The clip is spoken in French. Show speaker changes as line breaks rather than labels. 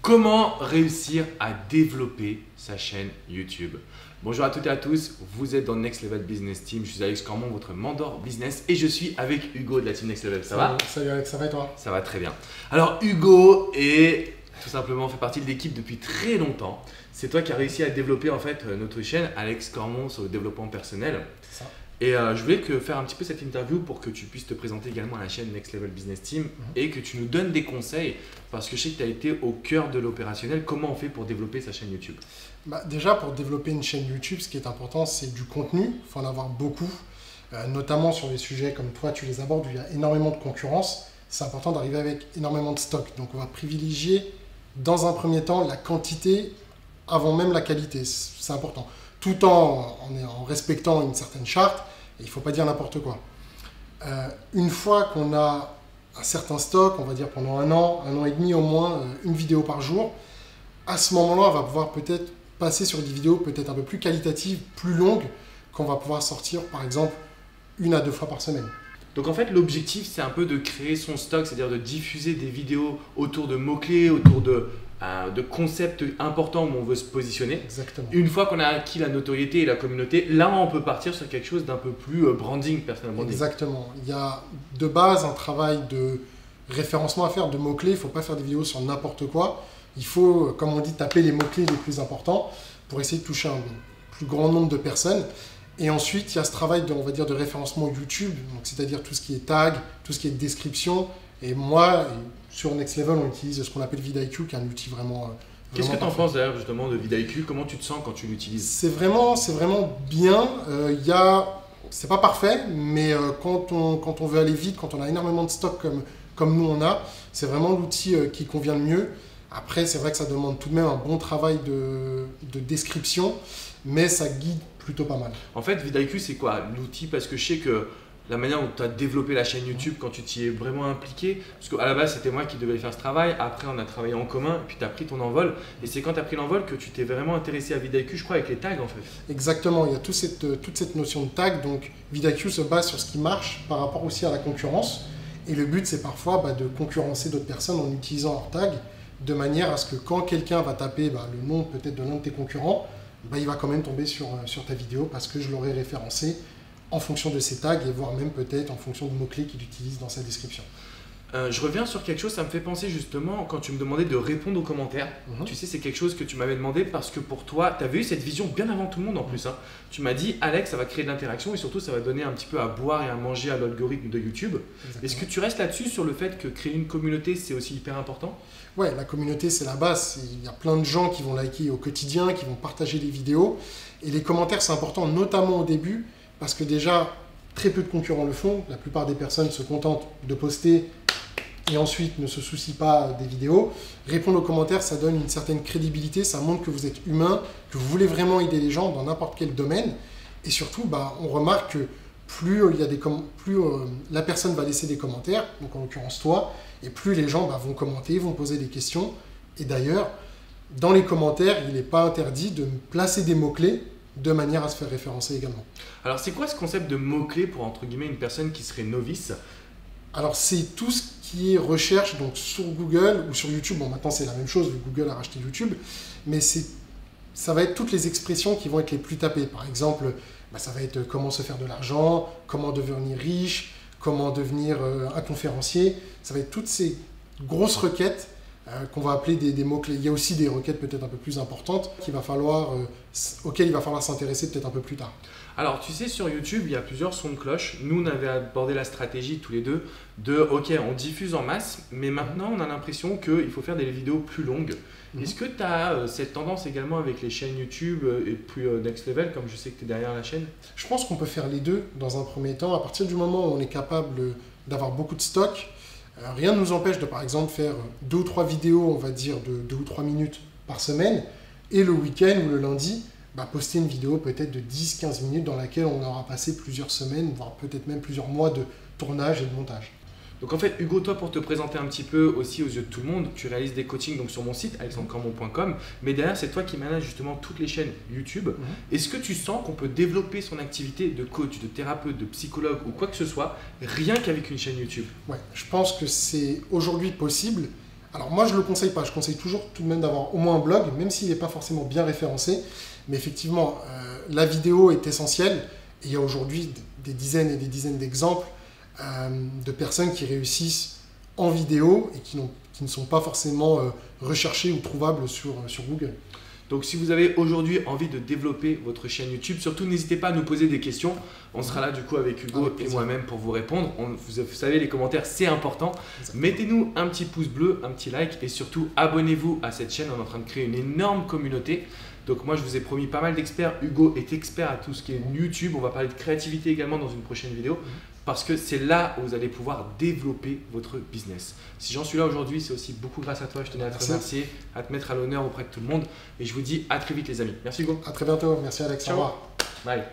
Comment réussir à développer sa chaîne YouTube? Bonjour à toutes et à tous, vous êtes dans Next Level Business Team. Je suis Alex Cormon, votre mentor business, et je suis avec Hugo de la team Next Level. Ça va?
Salut Alex, ça va et toi?
Ça va très bien. Alors Hugo est tout simplement fait partie de l'équipe depuis très longtemps. C'est toi qui as réussi à développer en fait notre chaîne Alex Cormon sur le développement personnel.
C'est ça.
Et je voulais faire un petit peu cette interview pour que tu puisses te présenter également à la chaîne Next Level Business Team et que tu nous donnes des conseils parce que je sais que tu as été au cœur de l'opérationnel. Comment on fait pour développer sa chaîne YouTube?
Déjà, pour développer une chaîne YouTube, ce qui est important, c'est du contenu. Il faut en avoir beaucoup, notamment sur les sujets comme toi, tu les abordes où il y a énormément de concurrence. C'est important d'arriver avec énormément de stock. Donc, on va privilégier dans un premier temps la quantité avant même la qualité. C'est important. Tout en respectant une certaine charte. Il ne faut pas dire n'importe quoi. Une fois qu'on a un certain stock, on va dire pendant un an et demi au moins, une vidéo par jour, à ce moment-là, on va pouvoir peut-être passer sur des vidéos peut-être un peu plus qualitatives, plus longues, qu'on va pouvoir sortir par exemple 1 à 2 fois par semaine.
Donc en fait, l'objectif, c'est un peu de créer son stock, c'est-à-dire de diffuser des vidéos autour de mots-clés, autour de concepts importants où on veut se positionner.
Exactement.
Une fois qu'on a acquis la notoriété et la communauté, là, on peut partir sur quelque chose d'un peu plus branding, personnel branding.
Exactement. Il y a de base un travail de référencement à faire, de mots-clés. Il ne faut pas faire des vidéos sur n'importe quoi. Il faut, comme on dit, taper les mots-clés les plus importants pour essayer de toucher un plus grand nombre de personnes. Et ensuite, il y a ce travail on va dire, de référencement YouTube, c'est-à-dire tout ce qui est tag, tout ce qui est description. Et moi, sur Next Level, on utilise ce qu'on appelle vidIQ, qui est un outil vraiment...
Qu'est-ce que tu en penses d'ailleurs justement de vidIQ? Comment tu te sens quand tu l'utilises?
C'est vraiment bien. C'est pas parfait, mais quand on veut aller vite, quand on a énormément de stock comme nous on a, c'est vraiment l'outil qui convient le mieux. Après, c'est vrai que ça demande tout de même un bon travail de description, mais ça guide plutôt pas mal.
En fait, vidIQ, c'est quoi l'outil? Parce que je sais que la manière dont tu as développé la chaîne YouTube quand tu t'y es vraiment impliqué, parce qu'à la base, c'était moi qui devais faire ce travail. Après, on a travaillé en commun, puis tu as pris ton envol. Et c'est quand tu as pris l'envol que tu t'es vraiment intéressé à vidIQ, je crois, avec les tags en fait.
Exactement, il y a toute cette notion de tag. Donc, vidIQ se base sur ce qui marche par rapport aussi à la concurrence. Et le but, c'est parfois de concurrencer d'autres personnes en utilisant leurs tags, de manière à ce que quand quelqu'un va taper le nom peut-être de l'un de tes concurrents, il va quand même tomber sur ta vidéo parce que je l'aurai référencé en fonction de ses tags et voire même peut-être en fonction de mots-clés qu'il utilise dans sa description.
Je reviens sur quelque chose, ça me fait penser justement quand tu me demandais de répondre aux commentaires. Tu sais, c'est quelque chose que tu m'avais demandé parce que pour toi, tu avais eu cette vision bien avant tout le monde en plus. Tu m'as dit, Alex, ça va créer de l'interaction et surtout, ça va donner un petit peu à boire et à manger à l'algorithme de YouTube. Est-ce que tu restes là-dessus sur le fait que créer une communauté, c'est aussi hyper important?
Ouais, la communauté, c'est la base. Il y a plein de gens qui vont liker au quotidien, qui vont partager les vidéos. Et les commentaires, c'est important, notamment au début, parce que déjà, très peu de concurrents le font. La plupart des personnes se contentent de poster et ensuite ne se soucient pas des vidéos. Répondre aux commentaires, ça donne une certaine crédibilité, ça montre que vous êtes humain, que vous voulez vraiment aider les gens dans n'importe quel domaine. Et surtout, on remarque que plus la personne va laisser des commentaires, donc en l'occurrence toi, et plus les gens vont commenter, vont poser des questions. Et d'ailleurs, dans les commentaires, il n'est pas interdit de placer des mots-clés de manière à se faire référencer également.
Alors, c'est quoi ce concept de mots-clés pour, entre guillemets, une personne qui serait novice?
Alors, c'est tout ce qui est recherche donc sur Google ou sur YouTube. Bon, maintenant, c'est la même chose, vu que Google a racheté YouTube. Mais ça va être toutes les expressions qui vont être les plus tapées. Par exemple, ça va être comment se faire de l'argent, comment devenir riche, comment devenir un conférencier. Ça va être toutes ces grosses requêtes qu'on va appeler des mots-clés. Il y a aussi des requêtes peut-être un peu plus importantes auxquelles il va falloir s'intéresser peut-être un peu plus tard.
Alors, tu sais, sur YouTube, il y a plusieurs sons de cloche. Nous, on avait abordé la stratégie tous les deux de « Ok, on diffuse en masse, mais maintenant, on a l'impression qu'il faut faire des vidéos plus longues. » Est-ce que tu as cette tendance également avec les chaînes YouTube et puis Next Level, comme je sais que tu es derrière la chaîne?
Je pense qu'on peut faire les deux dans un premier temps. À partir du moment où on est capable d'avoir beaucoup de stock, rien ne nous empêche de, par exemple, faire 2 ou 3 vidéos, on va dire, de 2 ou 3 minutes par semaine, et le week-end ou le lundi, poster une vidéo peut-être de 10-15 minutes dans laquelle on aura passé plusieurs semaines, voire peut-être même plusieurs mois de tournage et de montage.
Donc en fait, Hugo, toi, pour te présenter un petit peu aussi aux yeux de tout le monde, tu réalises des coachings donc, sur mon site, alexandrecormon.com, mais derrière, c'est toi qui manages justement toutes les chaînes YouTube. Est-ce que tu sens qu'on peut développer son activité de coach, de thérapeute, de psychologue ou quoi que ce soit, rien qu'avec une chaîne YouTube?
Ouais, je pense que c'est aujourd'hui possible. Alors moi, je ne le conseille pas. Je conseille toujours tout de même d'avoir au moins un blog, même s'il n'est pas forcément bien référencé. Mais effectivement, la vidéo est essentielle. Et il y a aujourd'hui des dizaines et des dizaines d'exemples de personnes qui réussissent en vidéo et qui ne sont pas forcément recherchées ou trouvables sur Google.
Donc si vous avez aujourd'hui envie de développer votre chaîne YouTube, surtout n'hésitez pas à nous poser des questions. On sera là du coup avec Hugo et moi-même pour vous répondre. Vous savez, les commentaires, c'est important. Mettez-nous un petit pouce bleu, un petit like et surtout abonnez-vous à cette chaîne. On est en train de créer une énorme communauté. Donc moi, je vous ai promis pas mal d'experts. Hugo est expert à tout ce qui est YouTube. On va parler de créativité également dans une prochaine vidéo. Parce que c'est là où vous allez pouvoir développer votre business. Si j'en suis là aujourd'hui, c'est aussi beaucoup grâce à toi. Je tenais à te remercier, à te mettre à l'honneur auprès de tout le monde. Et je vous dis à très vite les amis. Merci Hugo.
À très bientôt. Merci Alex.
Ciao.
Au revoir.
Bye.